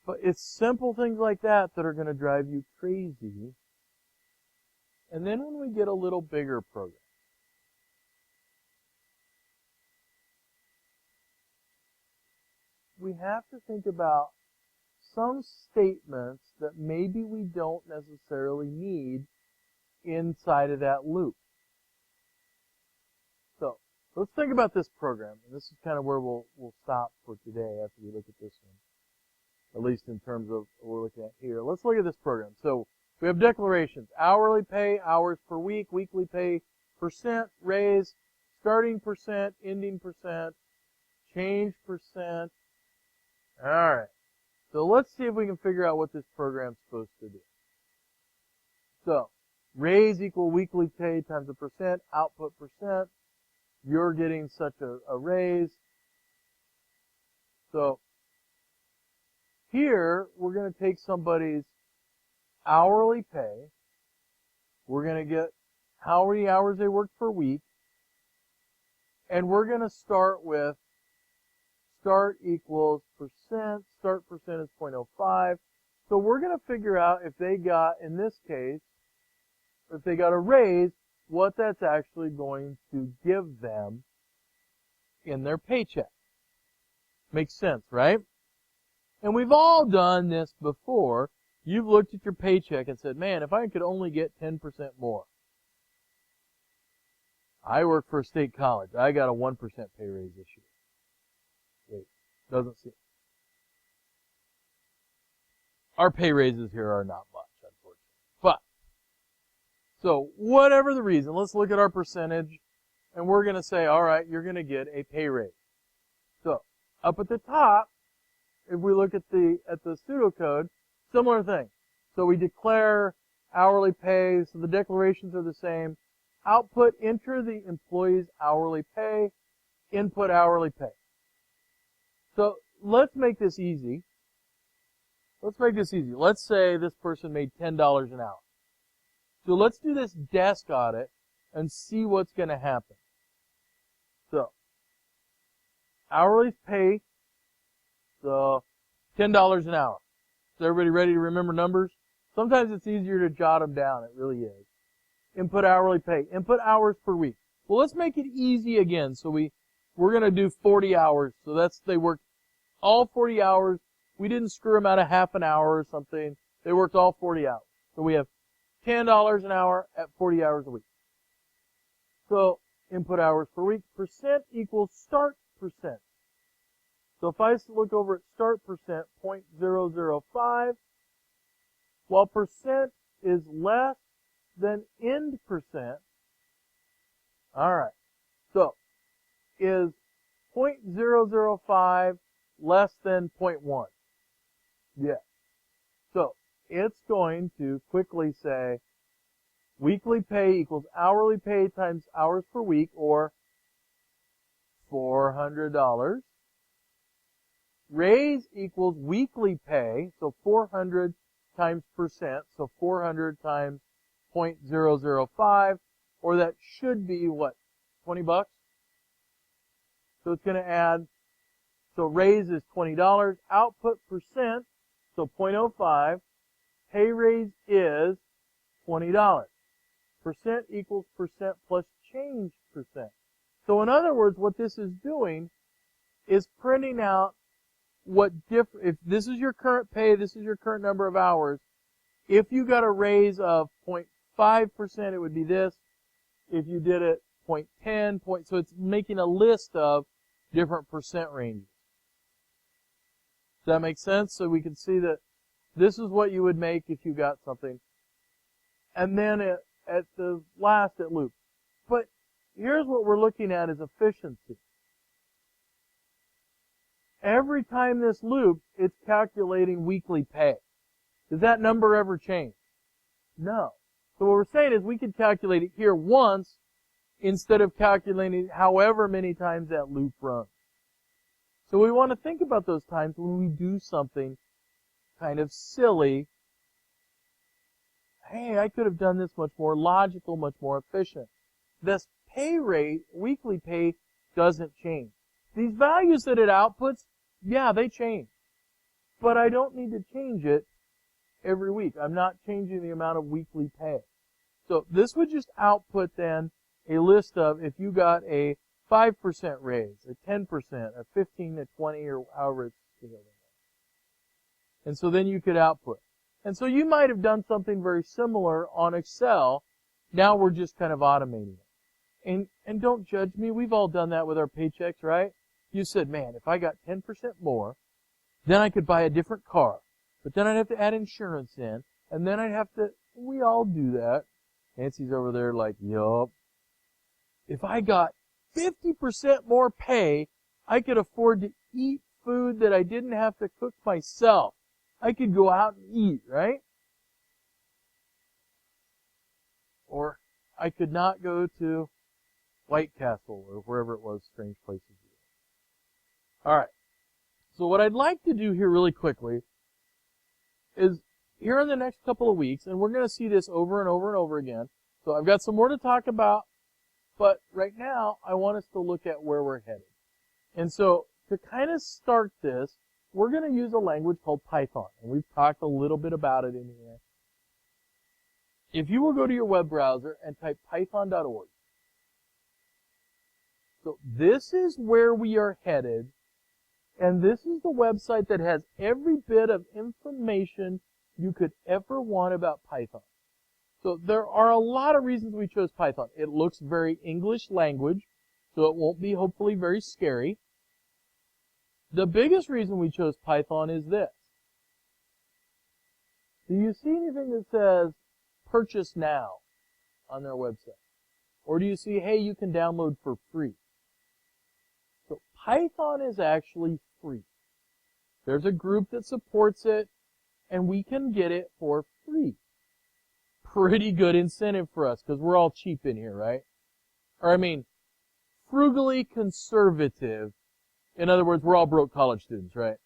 [SPEAKER 1] But it's simple things like that that are going to drive you crazy. And then when we get a little bigger program, we have to think about some statements that maybe we don't necessarily need inside of that loop. So let's think about this program. And this is kind of where we'll stop for today after we look at this one, at least in terms of what we're looking at here. Let's look at this program. So we have declarations: hourly pay, hours per week, weekly pay, percent, raise, starting percent, ending percent, change percent. All right. So let's see if we can figure out what this program's supposed to do. So raise equal weekly pay times a percent, output percent. You're getting such a raise. So here we're going to take somebody's hourly pay. We're going to get how many hours they worked per week. And we're going to start with start equals percent. Start percent is 0.05. So we're going to figure out if they got, in this case, if they got a raise, what that's actually going to give them in their paycheck. Makes sense, right? And we've all done this before. You've looked at your paycheck and said, man, if I could only get 10% more. I work for a state college. I got a 1% pay raise this year. Wait, doesn't seem. Our pay raises here are not much, unfortunately. But, so whatever the reason, let's look at our percentage, and we're going to say, all right, you're going to get a pay raise. So, up at the top, if we look at the pseudocode, similar thing. So we declare hourly pay, so the declarations are the same. Output, enter the employee's hourly pay. Input hourly pay. So let's make this easy. Let's say this person made $10 an hour. So let's do this desk audit and see what's going to happen. So, hourly pay, so $10 an hour. Is everybody ready to remember numbers? Sometimes it's easier to jot them down. It really is. Input hourly pay. Input hours per week. Well, let's make it easy again. So we're going to do 40 hours. So they worked all 40 hours. We didn't screw them out of half an hour or something. They worked all 40 hours. So we have $10 an hour at 40 hours a week. So input hours per week. Percent equals start percent. So if I look over at start percent, 0.005, while percent is less than end percent, all right, so is 0.005 less than 0.1? Yes. So it's going to quickly say weekly pay equals hourly pay times hours per week, or $400. Raise equals weekly pay, so 400 times percent, so 400 times 0.005, or that should be what, 20 bucks? So it's going to add, so raise is $20, output percent, so 0.05, pay raise is $20. Percent equals percent plus change percent. So in other words, what this is doing is printing out if this is your current pay, this is your current number of hours. If you got a raise of 0.5%, it would be this. If you did it 0.10, so it's making a list of different percent ranges. Does that make sense? So we can see that this is what you would make if you got something. And then at the last, it loops. But here's what we're looking at is efficiency. Every time this loops, it's calculating weekly pay. Does that number ever change? No. So what we're saying is we could calculate it here once instead of calculating it however many times that loop runs. So we want to think about those times when we do something kind of silly, hey, I could have done this much more logical, much more efficient. This pay rate, weekly pay, doesn't change. These values that it outputs, yeah, they change. But I don't need to change it every week. I'm not changing the amount of weekly pay. So this would just output then a list of if you got a 5% raise, a 10%, a 15 to 20, or however it's scaled. And so then you could output. And so you might have done something very similar on Excel. Now we're just kind of automating it. And don't judge me. We've all done that with our paychecks, right? You said, man, if I got 10% more, then I could buy a different car. But then I'd have to add insurance in. And then I'd have to, we all do that. Nancy's over there like, yup. If I got 50% more pay, I could afford to eat food that I didn't have to cook myself. I could go out and eat, right? Or I could not go to White Castle or wherever it was, strange places. Alright. So what I'd like to do here really quickly is here in the next couple of weeks, and we're going to see this over and over and over again. So I've got some more to talk about, but right now I want us to look at where we're headed. And so to kind of start this, we're going to use a language called Python, and we've talked a little bit about it in here. If you will go to your web browser and type python.org. So this is where we are headed, and this is the website that has every bit of information you could ever want about Python. So there are a lot of reasons we chose Python. It looks very English language, so it won't be hopefully very scary. The biggest reason we chose Python is this. Do you see anything that says purchase now on their website? Or do you see, hey, you can download for free? So Python is actually free. There's a group that supports it, and we can get it for free. Pretty good incentive for us, because we're all cheap in here, right? Or I mean, frugally conservative. In other words, we're all broke college students, right?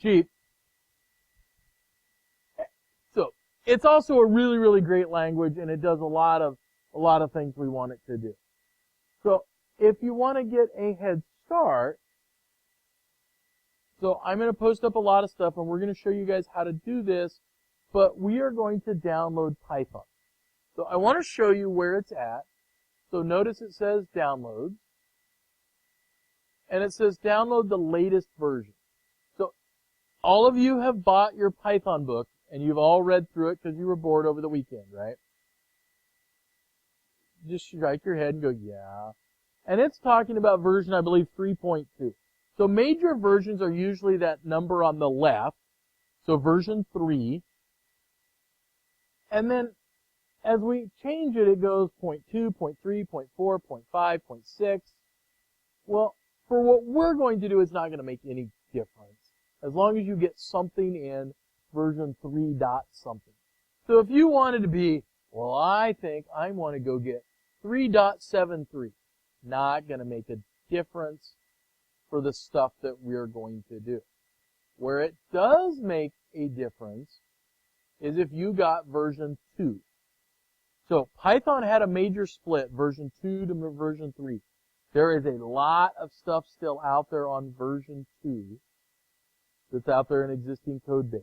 [SPEAKER 1] Cheap. So it's also a really, really great language, and it does a lot of things we want it to do. So if you want to get a head start, so I'm going to post up a lot of stuff, and we're going to show you guys how to do this, but we are going to download Python. So I want to show you where it's at. So notice it says downloads. And it says download the latest version. So all of you have bought your Python book, and you've all read through it because you were bored over the weekend, right? Just strike your head and go, yeah. And it's talking about version, I believe, 3.2. So major versions are usually that number on the left. So version 3. And then as we change it, it goes 0.2, 0.3, 0.4, 0.5, 0.6. Well, for what we're going to do, it's not going to make any difference. As long as you get something in version 3 dot something. So if you wanted to be, well, I think I want to go get 3.73. Not going to make a difference for the stuff that we're going to do. Where it does make a difference is if you got version 2. So Python had a major split, version 2 to version 3. There is a lot of stuff still out there on version 2 that's out there in existing code base.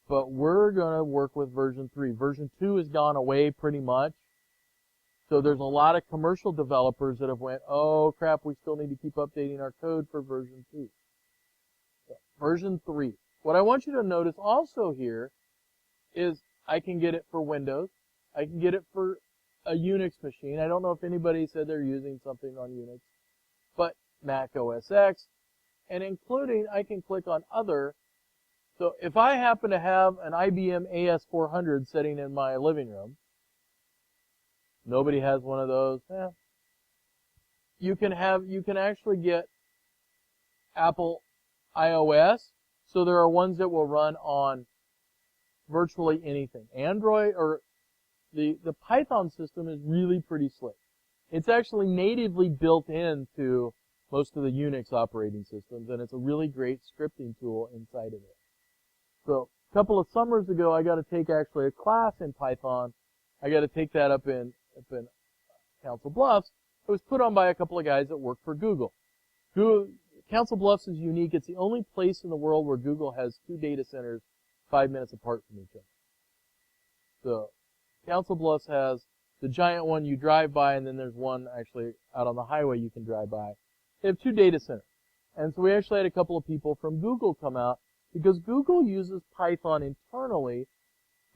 [SPEAKER 1] But we're going to work with version 3. Version 2 has gone away pretty much. So there's a lot of commercial developers that have went, oh crap, we still need to keep updating our code for version 2. So, version 3. What I want you to notice also here is I can get it for Windows. I can get it for a Unix machine. I don't know if anybody said they're using something on Unix, but Mac OS X, and including I can click on other. So if I happen to have an IBM AS400 sitting in my living room, nobody has one of those, you can actually get Apple iOS. So there are ones that will run on virtually anything. Android or the Python system is really pretty slick. It's actually natively built into most of the Unix operating systems, and it's a really great scripting tool inside of it. So A couple of summers ago, I got to take actually a class in Python. I got to take that up in Council Bluffs. It was put on by a couple of guys that work for Google. Council Bluffs is unique. It's the only place in the world where Google has 2 data centers 5 minutes apart from each other. So Council Bluffs has the giant one you drive by, and then there's one actually out on the highway you can drive by. They have 2 data centers. And so we actually had a couple of people from Google come out because Google uses Python internally.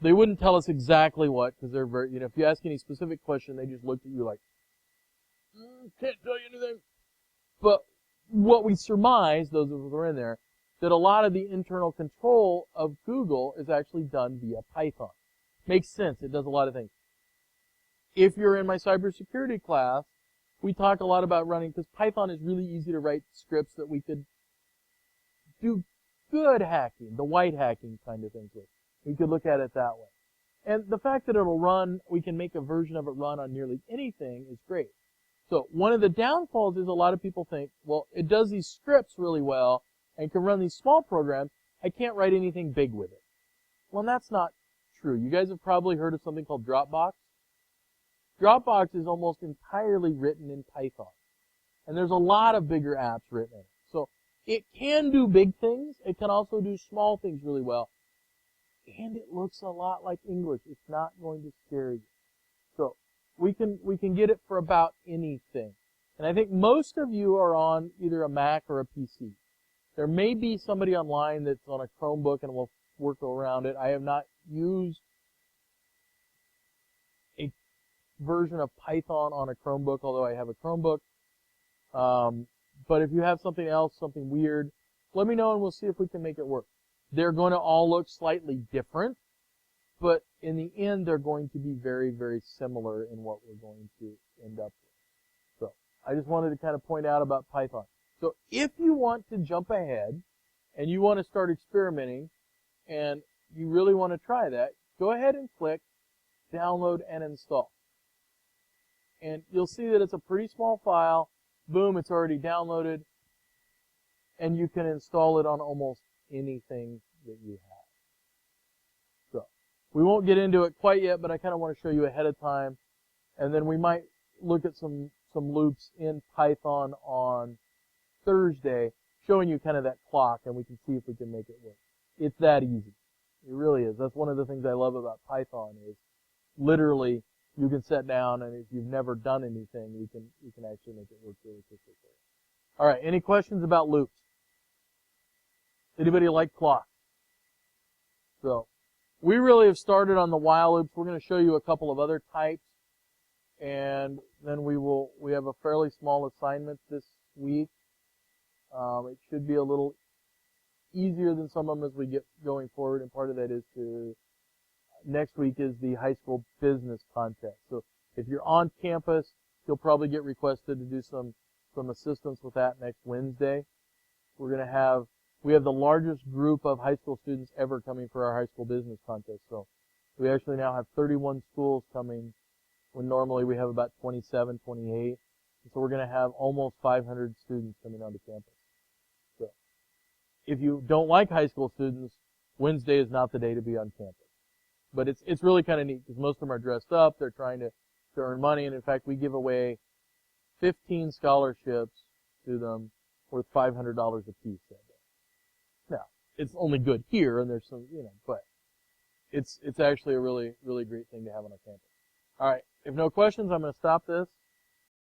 [SPEAKER 1] They wouldn't tell us exactly what, because they're very, if you ask any specific question, they just looked at you like, can't tell you anything. But what we surmise, those of us who are in there, that a lot of the internal control of Google is actually done via Python. Makes sense. It does a lot of things. If you're in my cybersecurity class, we talk a lot about running, because Python is really easy to write scripts that we could do good hacking, the white hacking kind of things with. We could look at it that way. And the fact that it'll run, we can make a version of it run on nearly anything is great. So one of the downfalls is a lot of people think, well, it does these scripts really well and can run these small programs. I can't write anything big with it. Well, that's not true. You guys have probably heard of something called Dropbox. Dropbox is almost entirely written in Python. And there's a lot of bigger apps written in it. So it can do big things. It can also do small things really well. And it looks a lot like English. It's not going to scare you. So we can get it for about anything. And I think most of you are on either a Mac or a PC. There may be somebody online that's on a Chromebook and will work around it. I have not used a version of Python on a Chromebook, although I have a Chromebook. But if you have something else, something weird, let me know and we'll see if we can make it work. They're going to all look slightly different, but in the end, they're going to be very, very similar in what we're going to end up with. So I just wanted to kind of point out about Python. So if you want to jump ahead and you want to start experimenting and you really want to try that, go ahead and click download and install. And you'll see that it's a pretty small file. Boom, it's already downloaded. And you can install it on almost anything that you have. So we won't get into it quite yet, but I kind of want to show you ahead of time. And then we might look at some loops in Python on Thursday, showing you kind of that clock, and we can see if we can make it work. It's that easy. It really is. That's one of the things I love about Python is literally you can sit down, and if you've never done anything, you can actually make it work really quickly for you. All right, any questions about loops? Anybody like clocks? So we really have started on the while loops. We're going to show you a couple of other types, and then we have a fairly small assignment this week. It should be a little easier than some of them as we get going forward, and part of that is next week is the high school business contest. So if you're on campus, you'll probably get requested to do some assistance with that next Wednesday. We have the largest group of high school students ever coming for our high school business contest. So we actually now have 31 schools coming when normally we have about 27, 28. So we're going to have almost 500 students coming onto campus. So if you don't like high school students, Wednesday is not the day to be on campus. But it's really kind of neat because most of them are dressed up. They're trying to earn money. And in fact, we give away 15 scholarships to them worth $500 a piece that day. Now, it's only good here, and there's some, but it's actually a really, really great thing to have on our campus. All right. If no questions, I'm going to stop this.